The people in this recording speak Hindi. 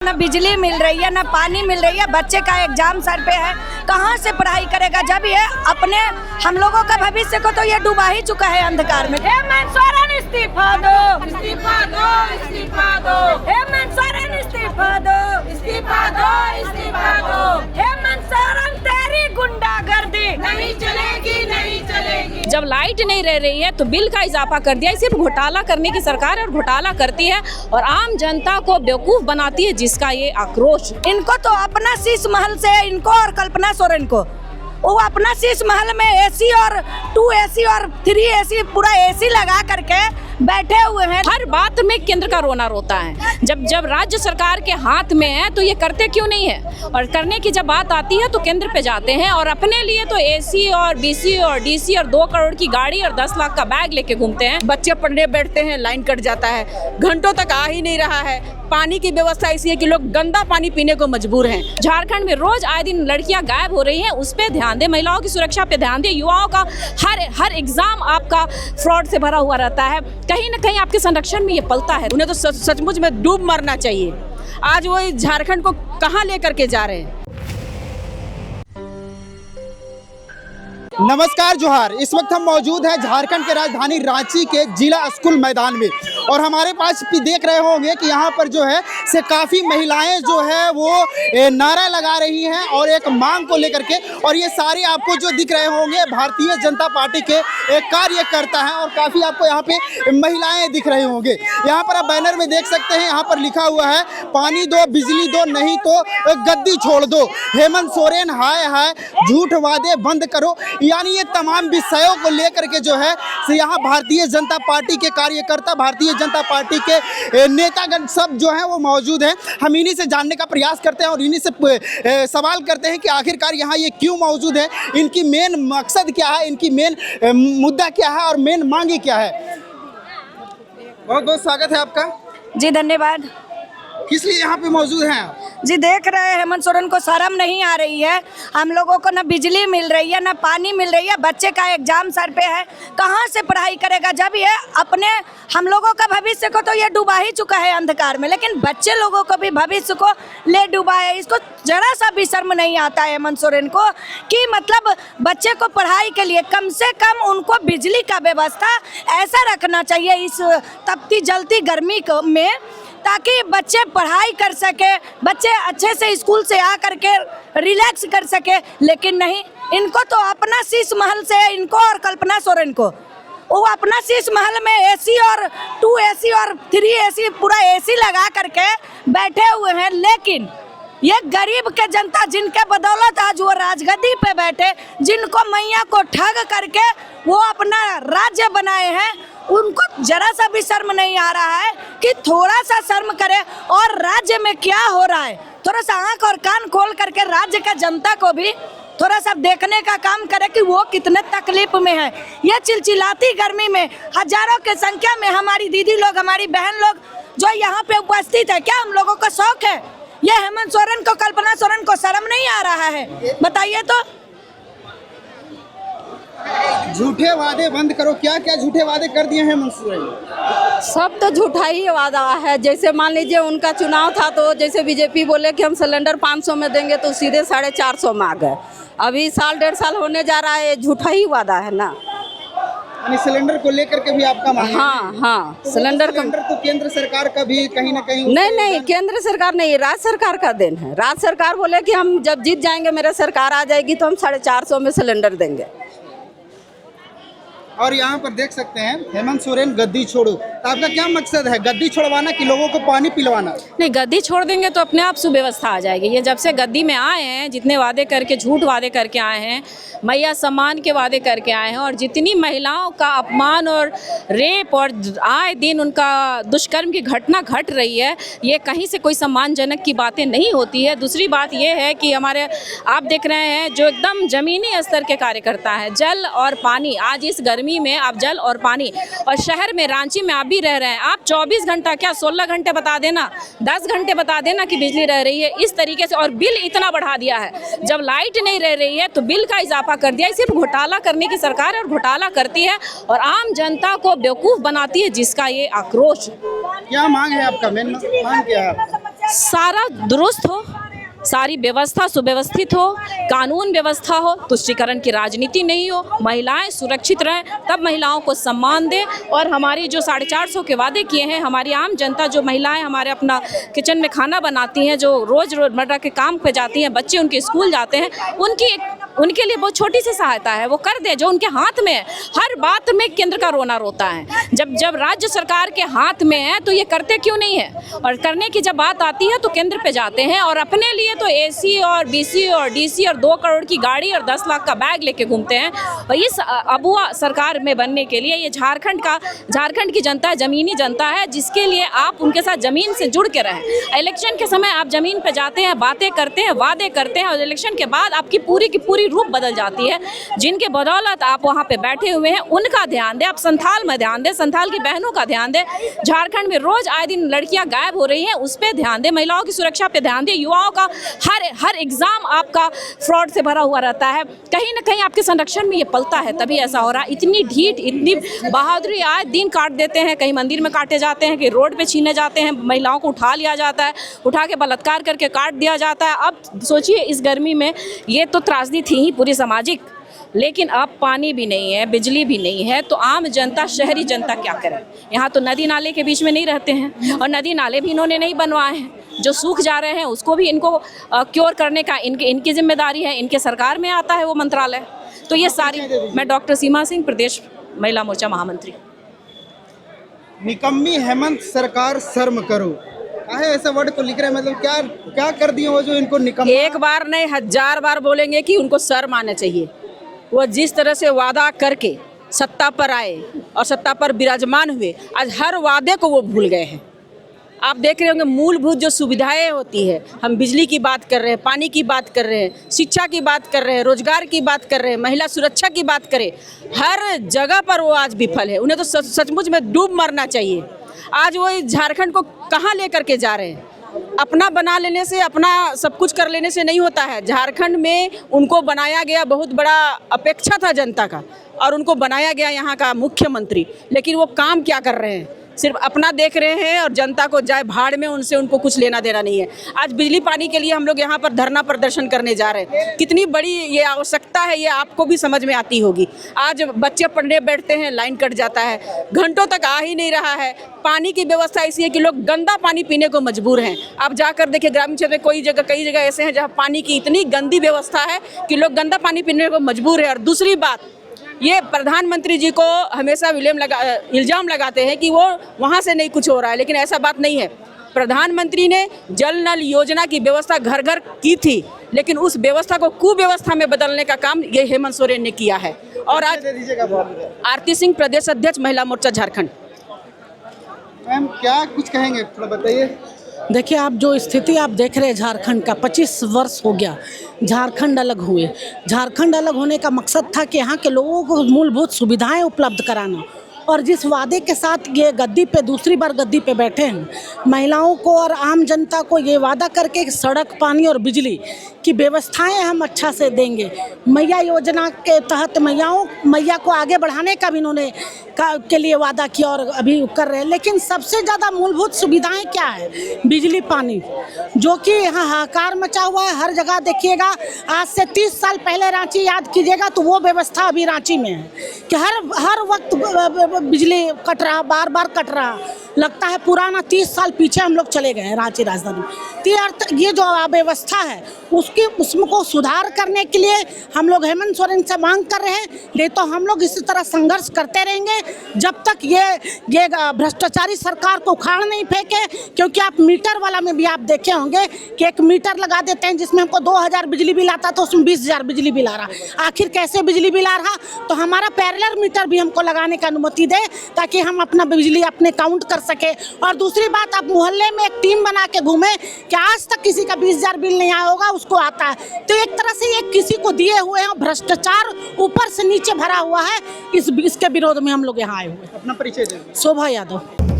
ना बिजली मिल रही है, ना पानी मिल रही है। बच्चे का एग्जाम सर पे है, कहाँ से पढ़ाई करेगा? जब ये अपने हम लोगों का भविष्य को तो ये डुबा ही चुका है अंधकार में। हेमंत सोरेन इस्तीफा दो, इस्तीफा दो, इस्तीफा दो। हेमंत सोरेन इस्तीफा दो, इस्तीफा दो, इस्तीफा दो। हेमंत सोरेन तेरी गुंडागर्दी नहीं चलेगी, नहीं चलेगी। जब लाइट नहीं रह रही है तो बिल का इजाफा कर दिया। सिर्फ घोटाला करने की सरकार और घोटाला करती है और आम जनता को बेवकूफ बनाती है, जिसका ये आक्रोश। इनको तो अपना शीश महल से, इनको और कल्पना सोरेन को, वो अपना शीश महल में एसी और 2 एसी और 3 एसी पूरा एसी लगा करके बैठे हुए हैं। हर बात में केंद्र का रोना रोता है। जब राज्य सरकार के हाथ में है तो ये करते क्यों नहीं है? और करने की जब बात आती है तो केंद्र पे जाते हैं और अपने लिए तो एसी और बीसी और डीसी और 2 करोड़ की गाड़ी और 10 लाख का बैग लेके घूमते हैं। बच्चे पढ़ने बैठते हैं, लाइन कट जाता है, घंटों तक आ ही नहीं रहा है। पानी की व्यवस्था ऐसी है कि लोग गंदा पानी पीने को मजबूर हैं। झारखंड में रोज आए दिन लड़कियां गायब हो रही हैं, उस पर ध्यान दे। महिलाओं की सुरक्षा पे ध्यान दे। युवाओं का हर एग्जाम आपका फ्रॉड से भरा हुआ रहता है। कहीं ना कहीं आपके संरक्षण में ये पलता है। उन्हें तो सचमुच में डूब मरना चाहिए। आज वो झारखंड को कहाँ लेकर के जा रहे हैं? नमस्कार, जोहार। इस वक्त हम मौजूद हैं झारखंड के राजधानी रांची के जिला स्कूल मैदान में और हमारे पास भी देख रहे होंगे कि यहाँ पर जो है से काफ़ी महिलाएं जो है वो नारा लगा रही हैं और एक मांग को लेकर के। और ये सारे आपको जो दिख रहे होंगे भारतीय जनता पार्टी के एक कार्यकर्ता हैं और काफ़ी आपको यहाँ पे महिलाएं दिख रहे होंगे। यहाँ पर आप बैनर में देख सकते हैं, यहाँ पर लिखा हुआ है पानी दो, बिजली दो, नहीं तो गद्दी छोड़ दो। हेमंत सोरेन हाय हाय, झूठ वादे बंद करो। यानी ये तमाम विषयों को लेकर के जो है से यहाँ भारतीय जनता पार्टी के कार्यकर्ता, भारतीय जनता पार्टी के नेतागण सब जो हैं वो मौजूद हैं। हम इन्हीं से जानने का प्रयास करते हैं और इन्हीं से सवाल करते हैं कि आखिरकार यहाँ ये क्यों मौजूद है, इनकी मेन मकसद क्या है, इनकी मेन मुद्दा क्या है और मेन मांगे क्या है। बहुत बहुत स्वागत है आपका जी, धन्यवाद। किस लिए यहाँ पे मौजूद हैं आप? जी, देख रहे हैं हेमंत सोरेन को शर्म नहीं आ रही है। हम लोगों को ना बिजली मिल रही है, ना पानी मिल रही है। बच्चे का एग्जाम सर पे है, कहाँ से पढ़ाई करेगा? जब ये अपने हम लोगों का भविष्य को तो ये डुबा ही चुका है अंधकार में, लेकिन बच्चे लोगों को भी भविष्य को ले डुबा है। इसको जरा सा भी शर्म नहीं आता है हेमंत सोरेन को कि मतलब बच्चे को पढ़ाई के लिए कम से कम उनको बिजली का व्यवस्था ऐसा रखना चाहिए इस तपती जलती गर्मी में, ताकि बच्चे पढ़ाई कर सके, बच्चे अच्छे से स्कूल से आ करके रिलैक्स कर सके। लेकिन नहीं, इनको तो अपना शीश महल से, इनको और कल्पना सोरेन को, वो अपना शीश महल में एसी और 2 एसी और 3 एसी पूरा एसी लगा करके बैठे हुए हैं। लेकिन ये गरीब के जनता जिनके बदौलत आज वो राजगद्दी पे बैठे, जिनको मैया को ठग करके वो अपना राज्य बनाए हैं, उनको जरा सा भी शर्म नहीं आ रहा है कि थोड़ा सा शर्म करे और राज्य में क्या हो रहा है थोड़ा सा आंख और कान खोल करके राज्य का जनता को भी थोड़ा सा देखने का काम करे कि वो कितने तकलीफ में है। ये चिलचिलाती गर्मी में हजारों की संख्या में हमारी दीदी लोग, हमारी बहन लोग जो यहाँ पे उपस्थित है, क्या हम लोगों का शौक है? ये हेमंत सोरेन को, कल्पना सोरेन को शर्म नहीं आ रहा है? बताइए तो। झूठे वादे बंद करो। क्या क्या झूठे वादे कर दिए हैं हेमंत सोरेन? सब तो झूठा ही वादा है। जैसे मान लीजिए उनका चुनाव था तो जैसे बीजेपी बोले कि हम सिलेंडर 500 में देंगे तो सीधे 450 में आ गए। अभी साल 1.5 साल होने जा रहा है, झूठा ही वादा है ना। यानी सिलेंडर को लेकर के भी आपका मांग है? हाँ, तो सिलेंडर तो केंद्र सरकार का भी कहीं ना कहीं नहीं, केंद्र सरकार नहीं, राज्य सरकार का देन है। राज्य सरकार बोले कि हम जब जीत जाएंगे, मेरा सरकार आ जाएगी तो हम 450 में सिलेंडर देंगे। और यहाँ पर देख सकते हैं हेमंत सोरेन गद्दी छोड़ो। तो आपका क्या मकसद है, गद्दी छोड़वाना कि लोगों को पानी पिलवाना? नहीं, गद्दी छोड़ देंगे तो अपने आप सुव्यवस्था आ जाएगी। ये जब से गद्दी में आए हैं, जितने वादे करके, झूठ वादे करके आए हैं, मैया सम्मान के वादे करके आए हैं और जितनी महिलाओं का अपमान और रेप और आए दिन उनका दुष्कर्म की घटना घट रही है, ये कहीं से कोई सम्मानजनक की बातें नहीं होती है। दूसरी बात ये है कि हमारे आप देख रहे हैं जो एकदम ज़मीनी स्तर के कार्यकर्ता हैं, जल और पानी। आज इस गर्मी में आप जल और पानी, और शहर में रांची में आप भी रह रहे हैं, आप 24 घंटा क्या 16 घंटे बता देना, 10 घंटे बता देना कि बिजली रह रही है इस तरीके से। और बिल इतना बढ़ा दिया है, जब लाइट नहीं रह रही है तो बिल का इजाफा कर दिया। सिर्फ घोटाला करने की सरकार और घोटाला करती है और आम जनता को बेवकूफ बनाती है, जिसका ये आक्रोश। क्या मांग है आपका, मेन मांग क्या है? सारा दुरुस्त हो, सारी व्यवस्था सुव्यवस्थित हो, कानून व्यवस्था हो, तुष्टीकरण की राजनीति नहीं हो, महिलाएं सुरक्षित रहें, तब महिलाओं को सम्मान दें। और हमारी जो 450 के वादे किए हैं, हमारी आम जनता, जो महिलाएं हमारे अपना किचन में खाना बनाती हैं, जो रोज़मर्रा के काम पे जाती हैं, बच्चे उनके स्कूल जाते हैं, उनके लिए बहुत छोटी सी सहायता है, वो कर दे जो उनके हाथ में है। हर बात में केंद्र का रोना रोता है। जब राज्य सरकार के हाथ में है तो ये करते क्यों नहीं है? और करने की जब बात आती है तो केंद्र पे जाते हैं और अपने लिए तो एसी और बीसी और डीसी और 2 करोड़ की गाड़ी और 10 लाख का बैग लेके घूमते हैं। और इस अबुआ सरकार में बनने के लिए ये झारखंड की जनता ज़मीनी जनता है, जिसके लिए आप उनके साथ ज़मीन से जुड़ के रहें। इलेक्शन के समय आप ज़मीन पे जाते हैं, बातें करते हैं, वादे करते हैं और इलेक्शन के बाद आपकी पूरी की पूरी रूप बदल जाती है। जिनके बदौलत आप वहाँ पे बैठे हुए हैं उनका ध्यान दें, आप संथाल में ध्यान दें, संथाल की बहनों का ध्यान दें। झारखंड में रोज़ आए दिन लड़कियाँ गायब हो रही हैं, उस पर ध्यान दें। महिलाओं की सुरक्षा पे ध्यान दें। युवाओं का हर एग्ज़ाम आपका फ्रॉड से भरा हुआ रहता है। कहीं ना कहीं आपके संरक्षण में ये पलता है, तभी ऐसा हो रहा है। इतनी ढीठ, इतनी बहादुरी, आए दिन काट देते हैं। कहीं मंदिर में काटे जाते हैं, कि रोड पे छीने जाते हैं, महिलाओं को उठा लिया जाता है, उठा के बलात्कार करके काट दिया जाता है। अब सोचिए इस गर्मी में ये तो त्रासदी थी ही पूरी सामाजिक, लेकिन अब पानी भी नहीं है, बिजली भी नहीं है, तो आम जनता, शहरी जनता क्या करे? यहाँ तो नदी नाले के बीच में नहीं रहते हैं और नदी नाले भी इन्होंने नहीं बनवाए हैं। जो सूख जा रहे हैं उसको भी इनको क्योर करने का इनकी जिम्मेदारी है, इनके सरकार में आता है वो मंत्रालय। तो ये सारी, मैं डॉक्टर सीमा सिंह, प्रदेश महिला मोर्चा महामंत्री। निकम्मी हेमंत सरकार शर्म करो, काहे ऐसा वर्ड को लिख रहे हैं? मतलब क्या कर दिए वो जो इनको निकम्मा? एक बार नहीं 1000 बार बोलेंगे कि उनको शर्म आना चाहिए। वो जिस तरह से वादा करके सत्ता पर आए और सत्ता पर विराजमान हुए, आज हर वादे को वो भूल गए हैं। आप देख रहे होंगे मूलभूत जो सुविधाएं होती है, हम बिजली की बात कर रहे हैं, पानी की बात कर रहे हैं, शिक्षा की बात कर रहे हैं, रोजगार की बात कर रहे हैं, महिला सुरक्षा की बात करें, हर जगह पर वो आज विफल है। उन्हें तो सचमुच में डूब मरना चाहिए। आज वो झारखंड को कहाँ लेकर के जा रहे हैं? अपना बना लेने से, अपना सब कुछ कर लेने से नहीं होता है। झारखंड में उनको बनाया गया, बहुत बड़ा अपेक्षा था जनता का, और उनको बनाया गया यहाँ का मुख्यमंत्री, लेकिन वो काम क्या कर रहे हैं? सिर्फ अपना देख रहे हैं और जनता को जाए भाड़ में, उनसे उनको कुछ लेना देना नहीं है। आज बिजली पानी के लिए हम लोग यहाँ पर धरना प्रदर्शन करने जा रहे हैं। कितनी बड़ी ये आवश्यकता है, ये आपको भी समझ में आती होगी। आज बच्चे पढ़ने बैठते हैं, लाइन कट जाता है, घंटों तक आ ही नहीं रहा है। पानी की व्यवस्था ऐसी है कि लोग गंदा पानी पीने को मजबूर हैं। आप जाकर देखिए ग्रामीण क्षेत्र में कई जगह ऐसे हैं जहाँ पानी की इतनी गंदी व्यवस्था है कि लोग गंदा पानी पीने को मजबूर है। और दूसरी बात, ये प्रधानमंत्री जी को हमेशा इल्ज़ाम लगाते हैं कि वो वहाँ से नहीं कुछ हो रहा है, लेकिन ऐसा बात नहीं है। प्रधानमंत्री ने जल नल योजना की व्यवस्था घर घर की थी, लेकिन उस व्यवस्था को कुव्यवस्था में बदलने का काम ये हेमंत सोरेन ने किया है। और आज आरती सिंह, प्रदेश अध्यक्ष, महिला मोर्चा झारखंड। मैम क्या कुछ कहेंगे, थोड़ा बताइए। देखिए, आप जो स्थिति आप देख रहे हैं झारखंड का, 25 वर्ष हो गया झारखंड अलग हुए। झारखंड अलग होने का मकसद था कि यहाँ के लोगों को मूलभूत सुविधाएं उपलब्ध कराना, और जिस वादे के साथ ये गद्दी पे दूसरी बार गद्दी पे बैठे हैं, महिलाओं को और आम जनता को ये वादा करके सड़क, पानी और बिजली की व्यवस्थाएं हम अच्छा से देंगे। मैया योजना के तहत मैया को आगे बढ़ाने का भी इन्होंने के लिए वादा किया और अभी कर रहे हैं। लेकिन सबसे ज़्यादा मूलभूत सुविधाएं क्या है? बिजली, पानी, जो कि यहाँ हाहाकार मचा हुआ है। हर जगह देखिएगा, आज से 30 साल पहले रांची याद कीजिएगा तो वो व्यवस्था अभी रांची में है कि हर वक्त बिजली कट रहा, बार बार कट रहा। लगता है पुराना 30 साल पीछे हम लोग चले गए हैं रांची राजधानी। ये जो व्यवस्था है उसको सुधार करने के लिए हम लोग हेमंत सोरेन से मांग कर रहे हैं। नहीं तो हम लोग इसी तरह संघर्ष करते रहेंगे जब तक ये भ्रष्टाचारी सरकार को उखाड़ नहीं फेंके। क्योंकि आप मीटर वाला में भी आप देखे होंगे कि एक मीटर लगा देते हैं जिसमें हमको 2000 बिजली बिल आता तो उसमें 20,000 बिजली बिल आ रहा। आखिर कैसे बिजली बिल आ रहा? तो हमारा पैरेलल मीटर भी हमको लगाने की अनुमति दे, ताकि हम अपना बिजली अपने काउंट कर सके। और दूसरी बात, आप मोहल्ले में एक टीम बना के घूमे कि आज तक किसी का 20,000 बिल नहीं आया होगा, उसको आता है। तो एक तरह से ये किसी को दिए हुए हैं, भ्रष्टाचार ऊपर से नीचे भरा हुआ है। इसके विरोध में हम लोग यहाँ आए हुए हैं। अपना परिचय दें। शोभा यादव।